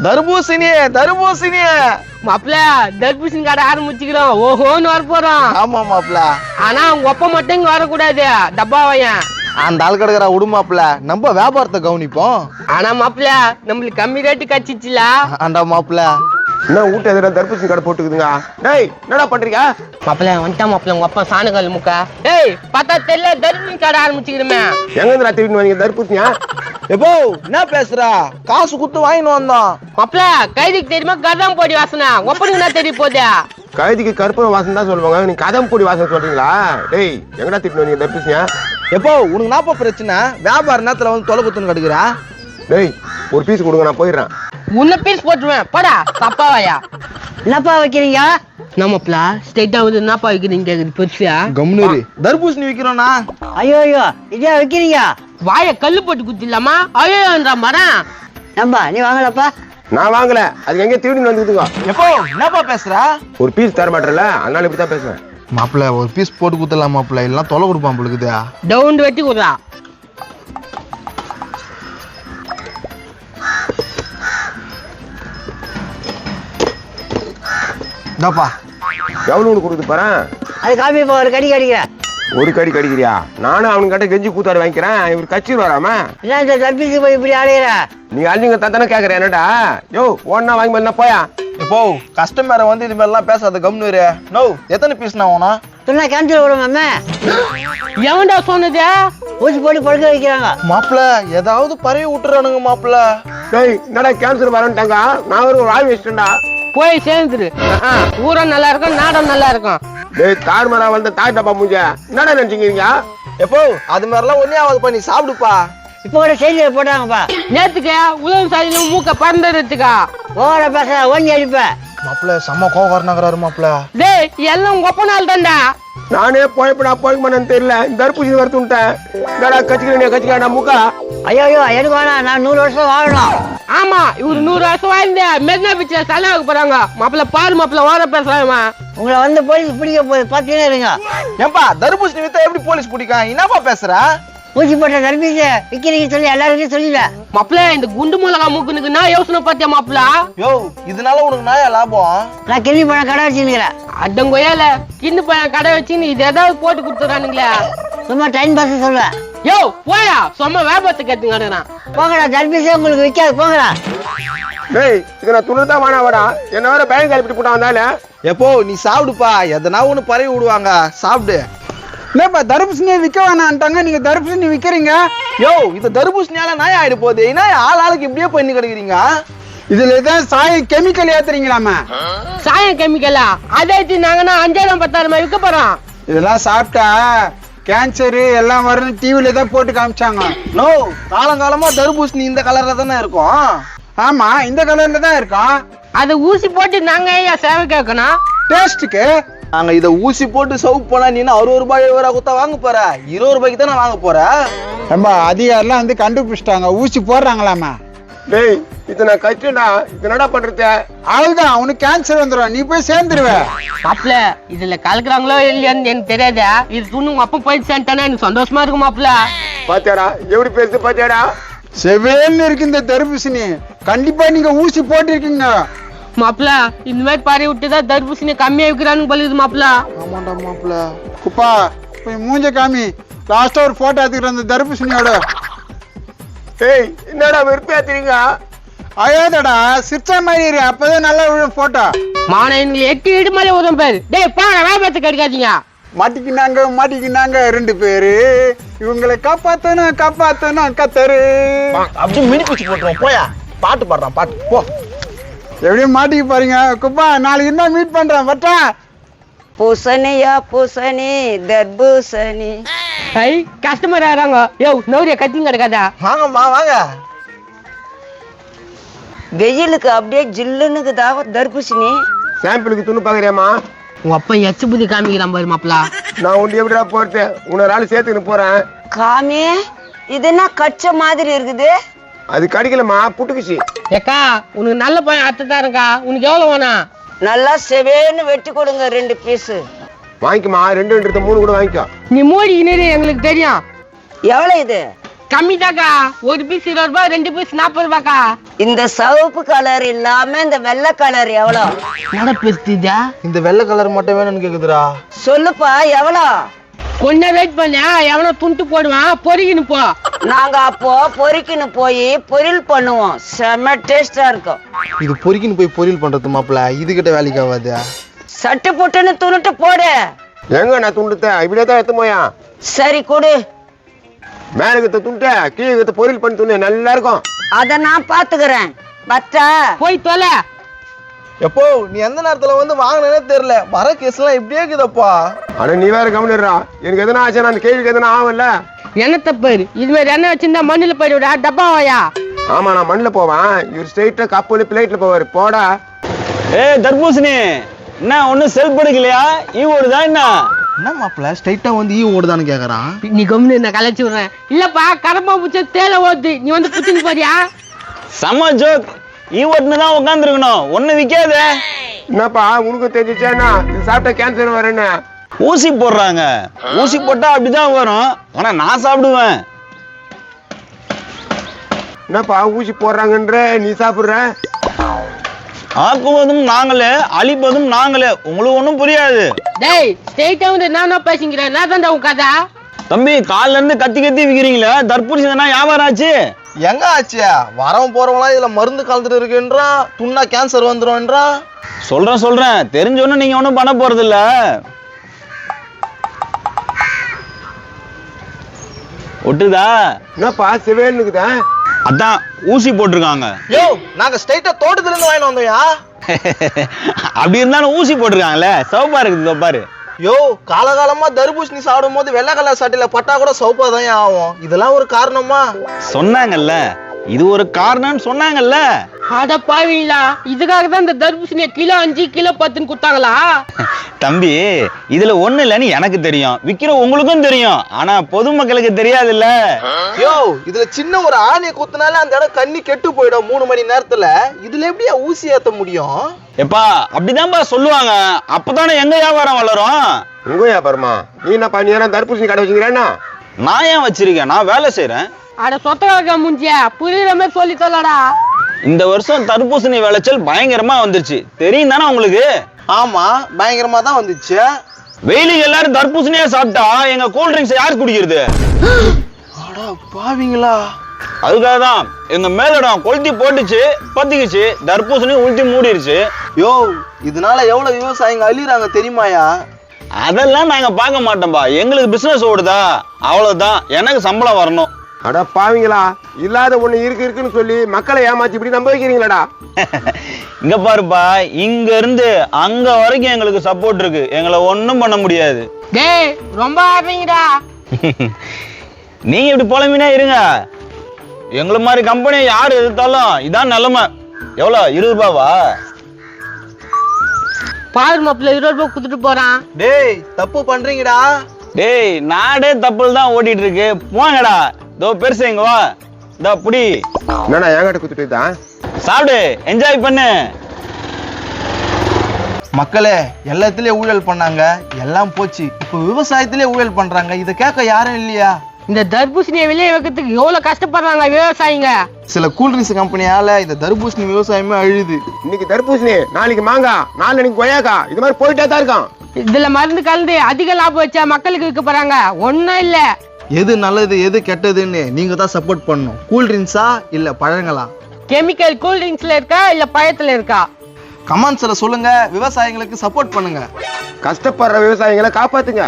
தர்பூசணி தர்பூசணி மாப்பிள தர்பூசணி கடை ஆரம்பிச்சுக்கிறோம். ஓஹோன்னு வர போறோம். ஆமா மாப்பிள. ஆனா உங்க ஒப்ப மட்டும் இங்க வரக்கூடாது. டப்பா வையன். அந்த ஆள் கிடக்குறா விடுமாப்ல, நம்ம வியாபாரத்தை கவனிப்போம். ஆனா மாப்பிள நம்மளுக்கு கம்மி ரேட்டு கச்சிச்சுல. ஆண்டா மாப்பிள, என்ன வீட்டு எதிர தர்பூசணி கடை போட்டுக்குதுங்க. டேய் என்னடா பண்றீங்க? மாப்பிள வந்துட்டா மாப்பிள உங்க அப்பா சாணக்கால் முக்கா. டேய் பார்த்தா தெரியல தர்பூசணி கடை ஆரம்பிச்சுக்கிறோமே. எங்க இருந்து திருப்பி வந்தீங்க தர்பூசணியா? எப்போ என்ன பேசுறா? காசு குத்து வாங்கிட்டு வந்தோம். மாப்பிள கைதிக்கு தெரியுமா கதம் போடி வாசனை ஒப்பனுக்கு என்ன தெரிய போதே. கைதிக்கு கருப்பு வாசனை தான் சொல்லுவாங்க, நீ கதம் பொடி வாசனை சொல்றீங்களா? டேய் எங்கடா திட்டு வந்தீங்க தர்பூசணியா? எப்போ உனக்கு நாப்ப பிரச்சனை? வியாபார நேரத்துல வந்து தொலை குத்துன்னு கடுக்குறா. டேய் ஒரு பீஸ் கொடுங்க, நான் போயிடுறேன். உன்ன பீஸ் போட்டுருவேன் போடா. தப்பாவாயா என்னப்பா வைக்கிறீங்க? நம்மப்ல ஸ்ட்ரைட்டா வந்து என்னப்பா வைக்கிறீங்க கேக்குது பெருசா. கம்னூரி தர்பூசணி விக்கிறோம்னா. ஐயோ இதே வைக்கிறீங்க? வாய கல்லு போட்டு குத்திடலாமா? ஐயோன்ற மரம். நம்பா நீ வாங்கலப்பா. நான் வாங்கல, அதுக்கு எங்க திருடி வந்துக்குதுங்க. எப்போ என்னப்பா பேசுறா? ஒரு பீஸ் தர மாட்டேல, அதனால இப்படித்தான் பேசுவேன். மாப்பிள்ள ஒரு பீஸ் போட்டு குத்தலாம் மாப்பிள்ள, இல்லைன்னா தொலை கொடுப்பான் பொழுது. டவுன் வெட்டி கொடுறா. இந்தாப்பா எவ்வளவு ஒன்று கொடுத்து பாரு. அது காப்பி இப்போ ஒரு கடி கடிக்கிறேன். ஒரு கடி கடிக்கிறியா? நானும் அவனுக்கு கிட்ட கெஞ்சி கூத்தாடி வாங்கிக்கிறேன். இவர் கட்சியில் வராம என்ன இந்த தர்பீஸுக்கு போய் இப்படி ஆடுகிற? நீ அள்ளிங்க தானே கேக்குறேன். என்னடா யோ ஒன்னா வாங்கி பண்ணா போயா? எப்போ கஸ்டமரை வந்து இது மாதிரிலாம் பேசாத கம்னூரு. நோ எத்தனை பீஸ் நான் வேணும்? சொன்னா கேன்சல் விடுமாமே. எவன்டா சொன்னது? ஊசி போட்டு படுக்க வைக்கிறாங்க. மாப்பிள்ள ஏதாவது பறவை விட்டுறானுங்க மாப்பிள்ள. டேய் என்னடா கேன்சர் வரேன்ட்டாங்க. நான் ஒரு ஆள் வச்சுட்டேன்டா. போய் சேர்ந்துரு. ஊரம் நல்லா இருக்கும், நாடம் நல்லா இருக்கும். டேய் தார்மரா வந்த தாய் டப்பா மூஞ்ச என்னடா நினைச்சுக்கிறீங்க? எப்போ அது மாதிரிலாம் ஒன்னே ஆகுது பண்ணி சாப்பிடுப்பா. இப்போ கூட செய்தியில போட்டாங்கப்பா. நேத்துக்கு உலகம் சாதியில மூக்க பறந்துருச்சுக்கா. ஓர பேச ஓங்கி அடிப்ப. மாப்பிள்ள செம்ம கோவக்காரனாகிறாரு மாப்பிள்ள. டேய் எல்லாம் உங்க ஒப்ப நாள் தான்டா. நானே போயப்படா போய்க்க மாட்டேன்னு தெரியல. இந்த தர்பூசணி வரத்துட்டேன். என்னடா கச்சிக்கிறேன் மூக்கா? ஐயோ எனக்கு வேணாம், நான் 100 வருஷம் வாழணும். ஆமா இவரு 100 வருஷம் வாழ்ந்த மெரினா பீச்ல செலவாக்க போறாங்க. மாப்பிள்ள பாரு மாப்பிள்ள ஓர பேசுறாமா. உங்களை வந்து போலீஸ் பிடிக்க போய் பார்த்தீங்கன்னா இருங்க. ஏன்பா தர்பூசணி வித்தா எப்படி போலீஸ் பிடிக்கும்? என்னப்பா பேசுற? ஊசி போட்ட தர்பீஸ விக்கிறீங்க சொல்லி எல்லாருக்கும் சொல்லிடுவேன். மாப்பிள்ள இந்த குண்டு மிளகா மூக்குனுக்கு நான் யோசனை பார்த்தியா மாப்பிள்ள? யோ இதனால உனக்கு நாயா லாபம்? நான் கிளி பழம் கடை வச்சுக்கிறேன். அடங்கோயால கிண்ணு பையன் கடை வச்சு நீ இது ஏதாவது போட்டு கொடுத்துறானுங்களே. சும்மா டைம் பாஸ் சொல்லுவேன். யோ போயா சும்மா வியாபாரத்துக்கு கட்டுங்கிறான். போங்கடா தர்பீஸே உங்களுக்கு விற்காது போங்கடா. டேய் இது நான் துணுதான் வானா வாடா. என்ன வேற பேங்க் கழிப்பிட்டு போட்டா வந்தாலே. எப்போ நீ சாப்பிடுப்பா, எதனா ஒண்ணு பறவை விடுவாங்க, சாப்பிடு. இல்லப்பா தர்பூசணியை விற்க வேணான்ட்டாங்க, நீங்க தர்பூசணி விற்கிறீங்க. யோ இது தர்பூசணியால நாய் ஆயிடு போகுது. என்ன ஆளுக்கு இப்படியே பண்ணி கிடக்குறீங்க? இதுல தான் சாயம் கெமிக்கல் ஏத்துறீங்களாமா? சாயம் கெமிக்கலா? அதை நாங்கன்னா 5000 10,000 விற்க போறோம். இதெல்லாம் சாப்பிட்டா கேன்சரு எல்லாம் வரும் டிவில தான் போட்டு காமிச்சாங்க. நோ காலங்காலமா தர்பூசணி இந்த கலர்ல தானே இருக்கும். ஆமா இந்த கலர்ல தான் இருக்கும். அதை ஊசி போட்டு நாங்க ஏன் சேவை கேட்கணும்? டேஸ்டுக்கு நாங்க இத ஊசி போட்டு சவுக்கு போனா நீ 60 ரூபாய் 70 ரூபாய் கொடுத்தா வாங்க போற? 20 ரூபாய்க்கு தான் நான் வாங்க போறேன். நம்ம அதிகாரிலாம் வந்து கண்டுபிடிச்சிட்டாங்க, ஊசி போடுறாங்களாமா. டேய் இது நான் கட்சிடா. இது என்னடா பண்றது? அவ்வளவுதான், அவனுக்கு கேன்சர் வந்துடும், நீ போய் சேர்ந்துருவ. மாப்பிள்ள இதுல கலக்குறாங்களோ இல்லையான்னு எனக்கு தெரியாது. இது துணு உங்க அப்பா போயிட்டு சேர்ந்துட்டானா எனக்கு சந்தோஷமா இருக்கும் மாப்பிள்ள. பாத்தியாடா எப்படி பேசுது பாத்தியாடா? செவேல்னு இருக்கு இந்த தர்பூசணி. கண்டிப்பா நீங்க ஊசி போட்டு இருக்கீங்க. மாப்பிள்ள இந்த மாதிரி பாரி விட்டுதான் தர்பூசணி கம்மியா விற்கிறான்னு பழுது மாப்பிள்ள. ஆமாண்டா மாப்பிள்ள. குப்பா போய் மூஞ்ச காமி. லாஸ்டா ஒரு போட்டோ எடுத்துக்கிற அந்த தர்பூசணியோட. டேய் என்னடா வெறுப்பேத்துறீங்க? அயோதடா சிரிச்சா மாதிரி இரு, அப்பதான் நல்லா விழும் போட்டோ. மானவங்க 8 இடு மேலே உதவும் பேர். டேய் பாங்க வியாபாரத்துக்கு எடுக்காதீங்க. மாட்டிக்கினாங்க 2 பேரு. இவங்களை காப்பாத்தணும் கத்தரு. அப்படி மினி பிச்சு போட்டுருவோம். போயா பாட்டு பாடுறான் பாட்டு போ. எப்படியும் மாட்டிக்கு பாருங்க. குப்பா நாளைக்கு என்ன மீட் பண்றேன் பட்டா. பூசணியா பூசணி தர்பூசணி. ஐ கஸ்டமர் ஆறாங்க. யோ நௌரிய கத்திங்க கிடக்காதா? வாங்கம்மா வாங்க. வெயிலுக்கு அப்படியே ஜில்லுன்னுக்குதா தர்பூசணி. சாம்பிளுக்கு துணு பாக்குறியாமா? உங்க அப்பா எச்சு புத்தி காமிக்கிறான் பாரு மாப்பிள்ள. நான் ஒண்டி எப்படிடா போறது? உன்னொரு ஆள் சேர்த்துன்னு போறேன். காமி இது என்ன கச்ச மாதிரி இருக்குது? அது கடிக்கலமா, புட்டுக்குச்சு. ஏக்கா உனக்கு நல்ல பையன் அத்தைதான் இருக்கா. உனக்கு எவ்வளவு வேணும்? நல்லா செவேன்னு வெட்டி கொடுங்க 2 பீஸ். வாங்கிக்கமா, 2 3 கூட வாங்கிக்கோ. நீ மூடி எங்களுக்கு தெரியும். எவ்வளவு இது? கம்மிதாக்கா. ஒரு பீஸ் 20 ரூபாய், 2 பீஸ் 40 ரூபாய்க்கா. இந்த சிவப்பு கலர் இல்லாம இந்த வெள்ளை கலர் எவ்வளோ? நடப்பா இந்த வெள்ளை கலர் மட்டும் வேணும்னு கேக்குதுடா. சொல்லுப்பா எவ்வளோ? கொஞ்சம் வெயிட் பண்ண, எவனோ துண்டு போடுவான், பொறிக்கின்னு போ. நாங்க அப்போ பொரிக்கின்னு போய் பொரியல் பண்ணுவோம், செம்ம டேஸ்டா இருக்கும். இது பொறிக்கின்னு போய் பொரியல் பண்றது மாப்பிள்ள, இதுகிட்ட வேலைக்கு ஆகாது. சட்டு புட்டுன்னு துணுட்டு போடு. எங்க நான் துண்டுத்தேன் இப்படியே தான் எடுத்து போயா. சரி கொடு. மேலுக்கு துண்டை கீழே பொரியல் பண்ணி துண்டு நல்லா இருக்கும். அத நான் பாத்துக்கிறேன். பத்தா போய் தொலை. எப்போ நீ எந்த நேரத்துல வந்து வாங்கினே தெரியல, வர கேஸ் எல்லாம் இப்படியே இருக்குதப்பா. ஆனா நீ வேற கவனிடுறா, எனக்கு எதனா ஆச்சுன்னா அந்த கேள்விக்கு எதனா ஆகும்ல. என்ன தப்பு இது மாதிரி என்ன வச்சிருந்தா மண்ணில் போயிடுவிடா, டப்பா வாயா. ஆமா நான் மண்ணில் போவேன், இவர் ஸ்ட்ரெயிட்டா கப்பு பிளேட்ல போவாரு. போடா. ஏய் தர்பூசணி, என்ன ஒன்னும் செல் படுக்கலையா? ஓடுதா என்ன? என்ன மாப்பிள்ள ஸ்ட்ரைட்டா வந்து ஓடுதான்னு கேக்குறான். நீ கம்முன்னு நான் கலைச்சு விடுறேன். இல்லப்பா கரப்பா பூச்ச தேலை ஓடுது, நீ வந்து குத்தின்னு போறியா? செம ஜோக். ஓட்டுன்னு தான் உட்காந்துருக்கணும், ஒண்ணு விக்காதே. என்னப்பா உனக்கு தெரிஞ்சிச்சேன்னா இது சாப்பிட்டா கேன்சர் வரேன்னு? ஊசி போடுறாங்க, ஊசி போட்டா அப்படிதான் வரும். ஆனா நான் சாப்பிடுவேன். என்னப்பா ஊசி போடுறாங்கன்ற நீ சாப்பிடுற? ஆக்குவதும் நாங்களே, அழிப்பதும் நாங்களே. உங்களுக்கு ஒண்ணும் புரியாது. டேய் ஸ்ட்ரெயிட்டா வந்து நான் பேசிக்கிறேன், நான் தான் உன் கதை. தம்பி கால்ல இருந்து கத்தி கத்தி விக்கிறீங்களே, தர்பூசணி வியாபாரம் ஆச்சு. எங்க ஆச்சு? வரவன் போறவங்களாம் இதுல மருந்து கலந்துட்டு இருக்குன்றான், துண்ணா கேன்சர் வந்துரும்ன்றான். சொல்றேன் தெரிஞ்சோன்னு நீங்க ஒண்ணும் பண்ண போறது இல்ல. ஒட்டுதா? என்னப்பா சிவேலுக்குதா? அதான் ஊசி போட்டிருக்காங்க. யோ நாங்க ஸ்ட்ரைட்டா தோட்டத்துல இருந்து வாங்கிட்டு வந்தோம்யா. அப்படி இருந்தாலும் ஊசி போட்டிருக்காங்கல்ல, சிவப்பா இருக்குது பாரு. யோ காலகாலமா தர்பூசணி சாப்பிடும் போது வெள்ளை கலர் சட்டையில பட்டா கூட சோப்பா தான் ஆகும். இதெல்லாம் ஒரு காரணமா? சொன்னாங்கல்ல, இது ஒரு காரணம்னு சொன்னாங்கல்ல. அட பாவீங்களா, இதுக்காக தான் இந்த தர்பூசணியை கிலோ 5 கிலோ 10ன்னு கொடுத்தாங்களா? தம்பி இதுல ஒண்ணு இல்லன்னு எனக்கு தெரியும், விக்கிற உங்களுக்கும் தெரியும், ஆனா பொதுமக்களுக்கு தெரியாதுல்ல. யோ இதுல சின்ன ஒரு ஆணையை குத்துனால அந்த இடம் கண்ணி கெட்டு போயிடும் 3 மணி நேரத்துல. இதுல எப்படியா ஊசி ஏத்த முடியும்? எப்பா அப்படிதான்பா சொல்லுவாங்க, அப்பதானே எங்க வியாபாரம் வளரும். உங்க வியாபாரமா? நீ என்னப்பா நீ ஏன் தர்பூசணி கடை வச்சுக்கிறேன்னா? நான் ஏன் வச்சிருக்கேன், நான் வேலை செய்யறேன். அட சொத்த கலக்க முஞ்சிய புரியுற மாதிரி சொல்லி சொல்லடா. இந்த வருஷம் தர்பூசணி விளைச்சல் பயங்கரமா வந்துருச்சு, தெரியும் தானே உங்களுக்கு? ஆமா பயங்கரமா தான் வந்துச்சு. வெயிலுக்கு எல்லாரும் தர்பூசணியா சாப்பிட்டா எங்க கூல் ட்ரிங்க்ஸ் யார் குடிக்கிறது? அட பாவீங்களா. அதுக்காக தான் எங்க மேலிடம் கொளுத்தி போட்டுச்சு, பத்திக்குச்சு, தர்பூசணி உளுத்தி மூடிருச்சு. யோ இதனால எவ்வளவு விவசாயிங்க அழிறாங்க தெரியுமாயா? அதெல்லாம் நாங்க பார்க்க மாட்டோம்பா, எங்களுக்கு பிசினஸ் ஓடுதா அவ்வளவுதான், எனக்கு சம்பளம் வரணும். அட பாவீங்களா, இல்லாத ஒண்ணு இருக்குன்னு சொல்லி மக்களை ஏமாத்தி இப்படி நம்ப வைக்கிறீங்களாடா? இங்க பாருப்பா, இங்க இருந்து அங்க வரைக்கும் எங்களுக்கு சப்போர்ட் இருக்கு, எங்களை ஒண்ணும் பண்ண முடியாது. டேய் ரொம்ப ஆடுறீங்கடா. நீங்க இப்படி புலம்பினா இருங்க, எங்களை மாதிரி கம்பெனி யாரு எதிர்த்தாலும் இதான் நிலைமை. எவ்வளவு? 20 ரூபாவா? பால் மாப்பிள்ள 20 ரூபாய் குடுத்துட்டு போறான். டேய் தப்பு பண்றீங்கடா. டேய் நாடே தப்புல தான் ஓடிட்டு இருக்கு, போங்கடா. இதோ பெருசு எங்க வா, இதோ புடி. என்னடா என்கிட்ட குத்துட்டு தான்? சாப்பிடு, என்ஜாய் பண்ணு. மக்களே எல்லாத்துலயும் ஊழல் பண்ணாங்க, எல்லாம் போச்சு. இப்ப விவசாயத்திலே ஊழல் பண்றாங்க, இத கேட்க யாரும் இல்லையா? இந்த தர்பூசணியை வெளியே வைக்கிறதுக்கு எவ்வளவு கஷ்டப்படுறாங்க விவசாயிங்க. சில கூல்ட்ரிங்க்ஸ் கம்பெனியால இந்த தர்பூசணி விவசாயமே அழுது. இன்னைக்கு தர்பூசணி, நாளைக்கு மாங்காய், நாளைக்கு கொய்யாக்கா, இது மாதிரி போயிட்டே தான் இருக்கான். இதுல மருந்து கலந்து அதிக லாபம் வச்சா மக்களுக்கு விற்க போறாங்க, ஒன்னும் இல்ல. எது நல்லது எது கெட்டதுன்னு நீங்க தான் சப்போர்ட் பண்ணணும். கூல்ட்ரிங்க்ஸா இல்ல பழங்களா? கெமிக்கல் கூல் ட்ரிங்க்ஸ்ல இருக்கா இல்ல பழத்துல இருக்கா? கமெண்ட்ஸ்ல சொல்லுங்க, விவசாயிகளுக்கு சப்போர்ட் பண்ணுங்க. கஷ்டப்படுற விவசாயிகளை காப்பாத்துங்க.